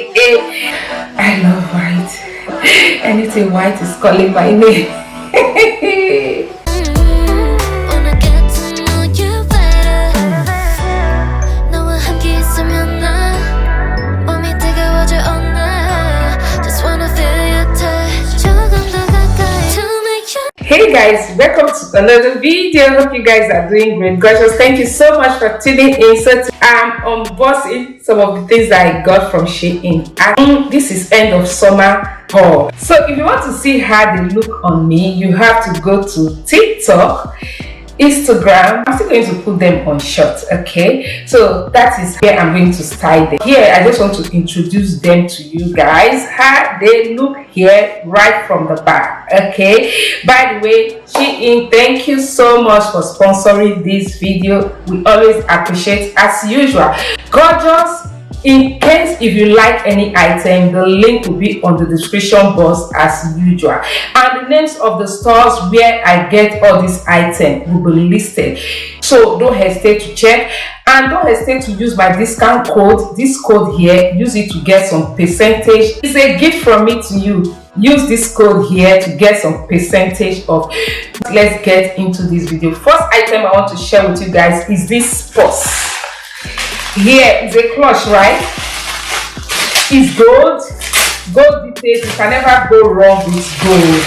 I love white. Anything white is calling my name. Hey guys, welcome to another video. Hope you guys are doing great. Gorgeous, thank you so much for tuning in. So I'm unboxing some of the things that I got from SHEIN. This is end of summer haul. So if you want to see how they look on me, you have to go to TikTok, Instagram. I'm still going to put them on short, okay? So that is where I'm going to style them. Here I just want to introduce them to you guys, how they look here right from the back, okay? By the way, SHEIN, thank you so much for sponsoring this video. We always appreciate as usual. Gorgeous. In case if you like any item, the link will be on the description box as usual, and the names of the stores where I get all these items will be listed, so don't hesitate to check, and don't hesitate to use my discount code. This code here, use it to get some percentage. It's a gift from me to you. Use this code here to get some percentage off. Let's get into this video. First item I want to share with you guys is this purse. Here is a clutch, right? It's gold details. You can never go wrong with gold.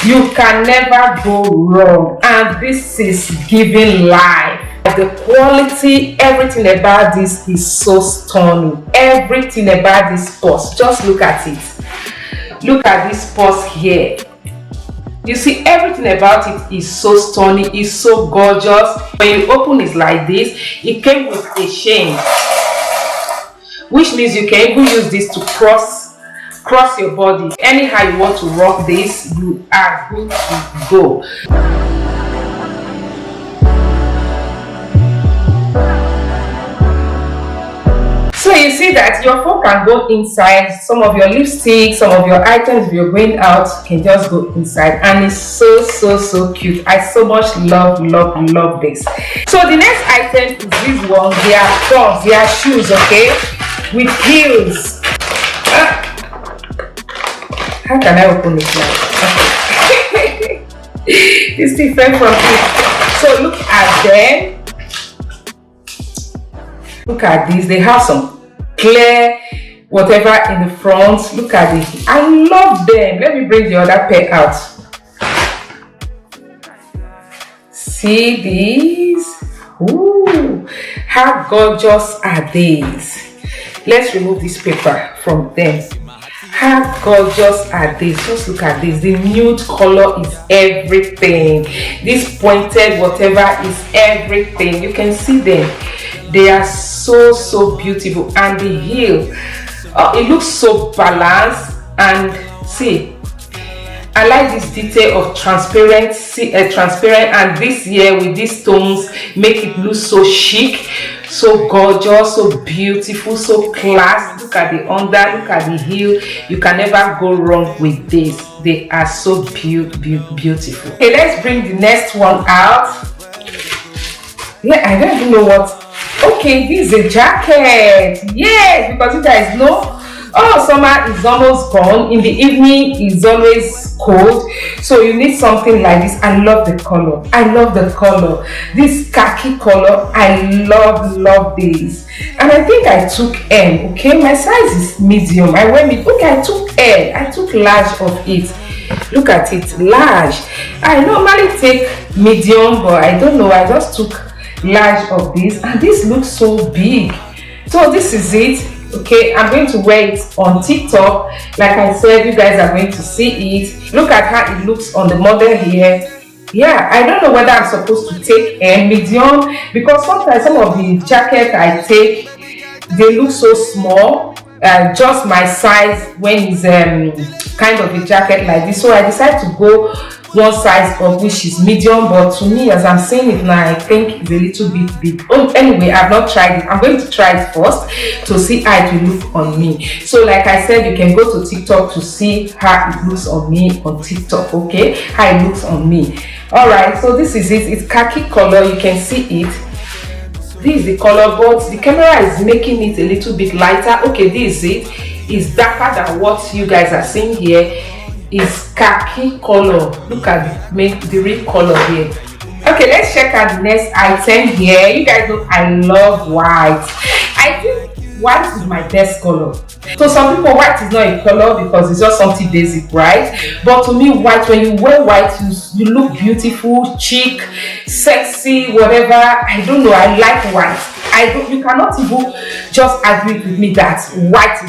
You can never go wrong, and this is giving life. The quality, everything about this is so stunning. Everything about this purse, just look at it. Look at this purse here. You see, everything about it is so stunning, it's so gorgeous. When you open it like this, it came with a chain, which means you can even use this to cross your body. Anyhow you want to rock this, you are good to go. So you see that your phone can go inside. Some of your lipstick, some of your items if you're going out can just go inside, and it's so cute. I so much love this. So the next item is this one. They are clogs, they are shoes, okay, with heels. How can I open it now? It's different from it. So look at them. Look at this. They have some clear whatever in the front. Look at it. I love them. Let me bring the other pair out. See these? Ooh, how gorgeous are these? Let's remove this paper from them. How gorgeous are these? Just look at this. The nude color is everything. This pointed whatever is everything. You can see them. They are so beautiful, and the heel, it looks so balanced. And see, I like this detail of transparent, and this here with these stones make it look so chic, so gorgeous, so beautiful, so class. Look at the under, look at the heel. You can never go wrong with this. They are so beautiful. Okay, let's bring the next one out. Yeah, I don't even know what. Okay, this is a jacket. Yes, because you guys know, summer is almost gone. In the evening it's always cold, so you need something like this. I love the color. I love the color. This khaki color, I love this. And I think I took M. Okay, my size is medium. I went with, okay, I took L. I took large of it. Look at it, large. I normally take medium, but I don't know, I just took large of this, and this looks so big. So this is it. Okay, I'm going to wear it on TikTok. Like I said, you guys are going to see it. Look at how it looks on the model here. Yeah, I don't know whether I'm supposed to take a medium, because sometimes some of the jackets I take, they look so small, just my size when it's kind of a jacket like this. So I decided to go one size of which is medium, but to me, as I'm seeing it now, I think it's a little bit big. Anyway, I've not tried it. I'm going to try it first to see how it will look on me. So like I said, you can go to TikTok to see how it looks on me on TikTok. Okay, how it looks on me. All right, so this is it. It's khaki color. You can see it. This is the color, but the camera is making it a little bit lighter. Okay, this is it. is darker than what you guys are seeing here. Is khaki color. Look at the real color here. Okay, let's check out the next item here. You guys know I love white. I think white is my best color. So some people, white is not a color because it's just something basic, right? But to me, white, when you wear white, you look beautiful, chic, sexy, whatever. I don't know, I like white. You cannot even just agree with me that white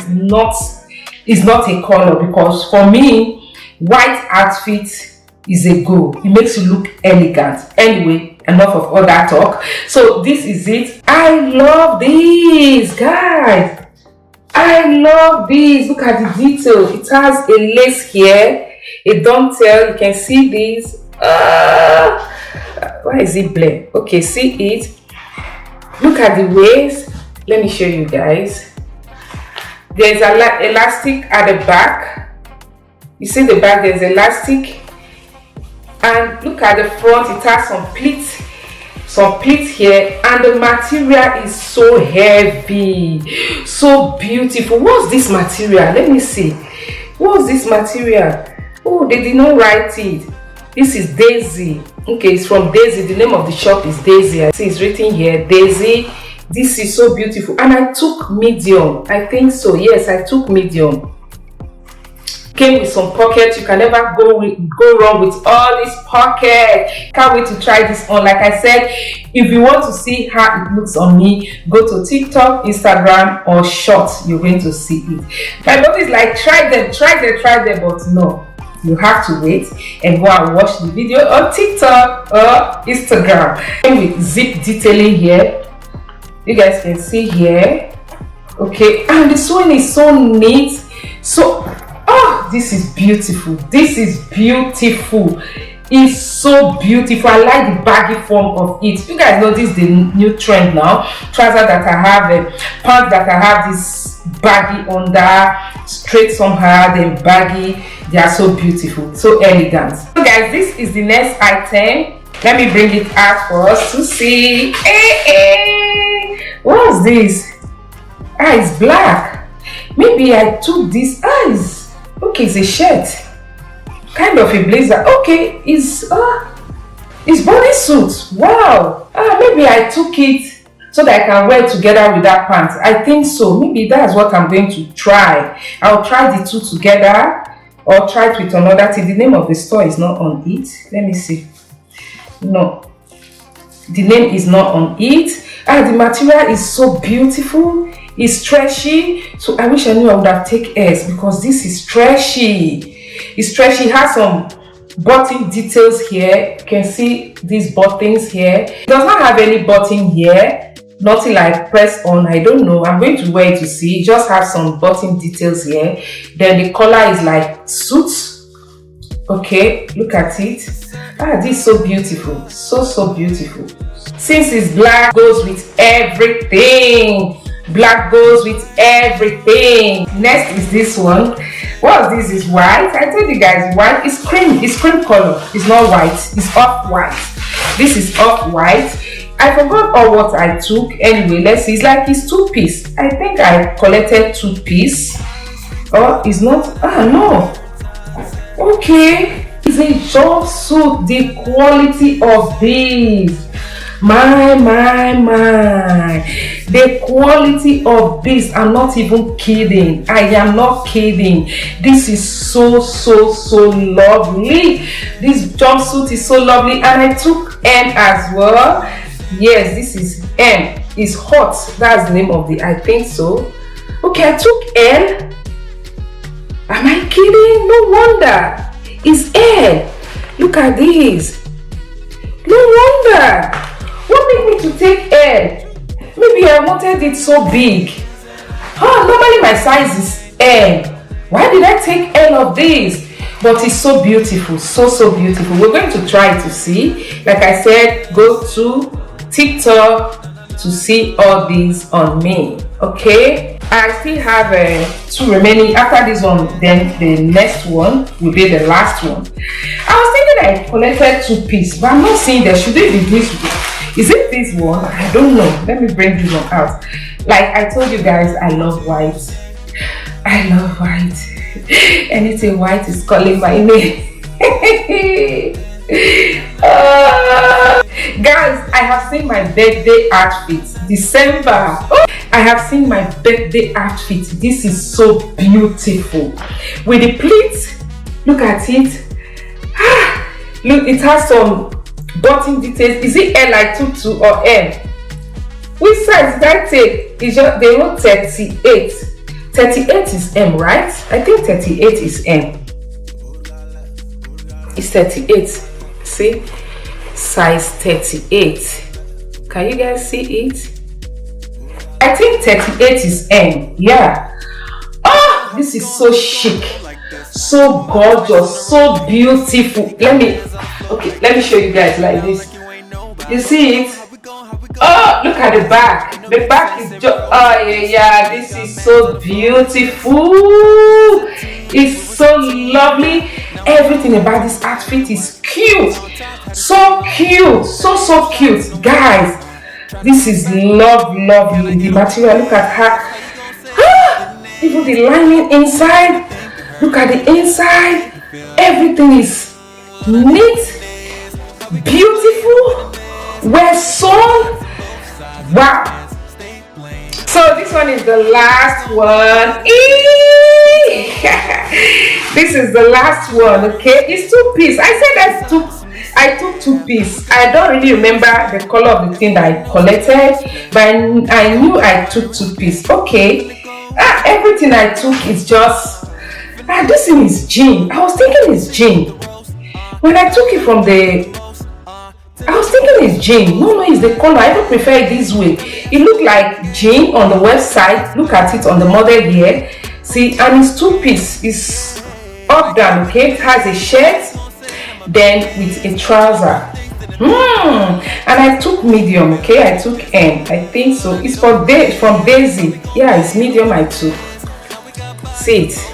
is not a color, because for me, white outfit is a go. It makes you look elegant. Anyway, enough of all that talk. So this is it. I love these, guys. I love these. Look at the detail. It has a lace here, a dentelle. You can see this. Why is it black? Okay, see it. Look at the waist. Let me show you guys. There's an elastic at the back. You see the back, there's elastic. And look at the front, it has some pleats here, and the material is so heavy, so beautiful. What's this material? Let me see. What's this material? Oh, they did not write it. This is Daisy. Okay, it's from Daisy. The name of the shop is Daisy. I see it's written here, Daisy. This is so beautiful. And I took medium. I think so. Yes, I took medium. Came with some pockets. You can never go wrong with all these pockets. Can't wait to try this on. Like I said, if you want to see how it looks on me, go to TikTok, Instagram, or Shorts. You're going to see it. My body is like, try them, but no. You have to wait and go and watch the video on TikTok or Instagram. And with zip detailing here, you guys can see here. Okay, and the sewing is so neat. So, oh, this is beautiful. This is beautiful. It's so beautiful. I like the baggy form of it. You guys know this is the new trend now. Trousers that I have, pants that I have this baggy under, straight somehow, then baggy. They are so beautiful, so elegant. So guys, this is the next item. Let me bring it out for us to see. What's this? It's black. Maybe I took this. Okay, it's a shirt, kind of a blazer. Okay, it's bodysuit. Wow. Maybe I took it so that I can wear it together with that pants. I think so. Maybe that's what I'm going to try. I'll try the two together, or try it with another thing. The name of the store is not on it. Let me see. No, the name is not on it. The material is so beautiful. It's stretchy. So I wish I knew I would have taken S, because this is stretchy. It's stretchy. It has some button details here. You can see these buttons here. It does not have any button here. Nothing like press on. I don't know. I'm going to wear it to see. It just has some button details here. Then the color is like suits. Okay, look at it. This is so beautiful. So beautiful. Since it's black, goes with everything. Black goes with everything. Next is this one. This is white. I told you guys, white is cream. It's cream color. It's not white. It's off-white. This is off-white. I forgot all what I took. Anyway, let's see. It's like it's 2-piece. I think I collected 2-piece. Or it's not. No. Okay. It's a jumpsuit. The quality of this. My. The quality of this. I'm not even kidding. I am not kidding. This is so lovely. This jumpsuit is so lovely. And I took M as well. Yes, this is M. It's hot. That's the name of the, I think so. Okay, I took L. Am I kidding? No wonder. It's L. Look at this. No wonder. What made me to take L? Maybe I wanted it so big. Normally my size is M. Why did I take L of this? But it's so beautiful. So beautiful. We're going to try to see. Like I said, go to TikTok to see all these on me. Okay, I still have 2 remaining. After this one, then the next one will be the last one. I was thinking I collected 2-piece, but I'm not seeing that. Should it be this one? Is it this one? I don't know. Let me bring this one out. Like I told you guys, I love white. I love white. Anything white is calling my name. Guys, I have seen my birthday outfit. December. Oh, I have seen my birthday outfit. This is so beautiful. With the pleats, look at it. Look, it has some button details. Is it L I took to or M? Which size did I take? It's just, they wrote 38. 38 is M, right? I think 38 is M. It's 38. See? Size 38. Can you guys see it? I think 38 is M. Yeah. Oh, this is so chic. So gorgeous. So beautiful. Let me show you guys like this. You see it? Oh, look at the back. The back is just, oh yeah, this is so beautiful. It's so lovely. Everything about this outfit is cute. So cute. So cute. Guys, this is lovely. The material, look at her. Even the lining inside. Look at the inside. Everything is neat, beautiful, well sewn. Wow. So this one is the last one. This is the last one, okay? It's 2-piece. I said I took 2-piece. I don't really remember the color of the thing that I collected, but I knew I took 2-piece. Okay. Everything I took is just this thing is jean. I was thinking it's jean. When I took it from I was thinking it's jean. No, it's the color. I don't prefer it this way. It looked like jean on the website. Look at it on the model here. See, and it's 2-piece. It's up down, okay? It has a shirt, then with a trouser. And I took medium, okay? I took M. I think so. It's from Daisy. Yeah, it's medium I took. See it?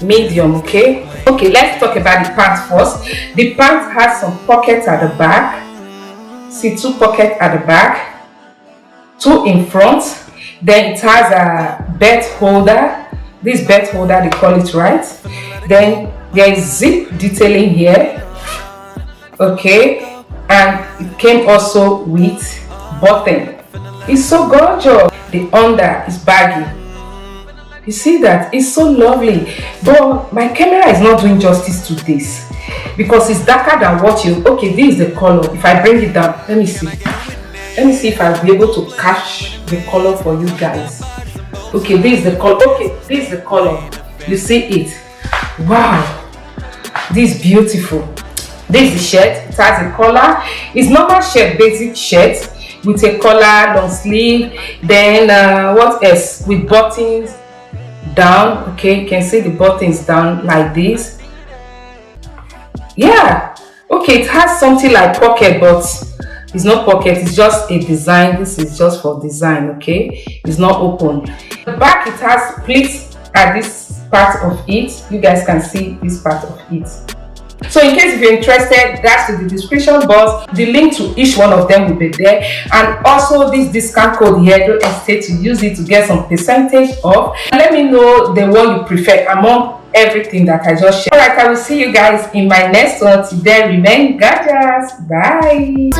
Medium, okay? Okay, let's talk about the pants first. The pants has some pockets at the back. See, 2 pockets at the back, 2 in front. Then it has a belt holder. This belt holder, they call it, right? Then there is zip detailing here. Okay, and it came also with button. It's so gorgeous. The under is baggy. You see that? It's so lovely. But my camera is not doing justice to this because it's darker than what you... Okay, this is the color. If I bring it down, let me see. Let me see if I'll be able to catch the color for you guys. Okay, this is the color. Okay, this is the color. You see it? Wow. This is beautiful. This is the shirt. It has a collar. It's normal shirt, basic shirt with a collar, long sleeve. Then what else? With buttons down. Okay, you can see the buttons down like this. Yeah. Okay, it has something like pocket, but it's not pocket. It's just a design. This is just for design. Okay, it's not open. The back, it has pleats at this part of it. You guys can see this part of it. So in case if you're interested, that's in the description box. The link to each one of them will be there, and also this discount code here. Don't hesitate to use it to get some percentage off. Let me know the one you prefer among everything that I just shared. Alright, I will see you guys in my next one. Till then, remain gorgeous. Bye.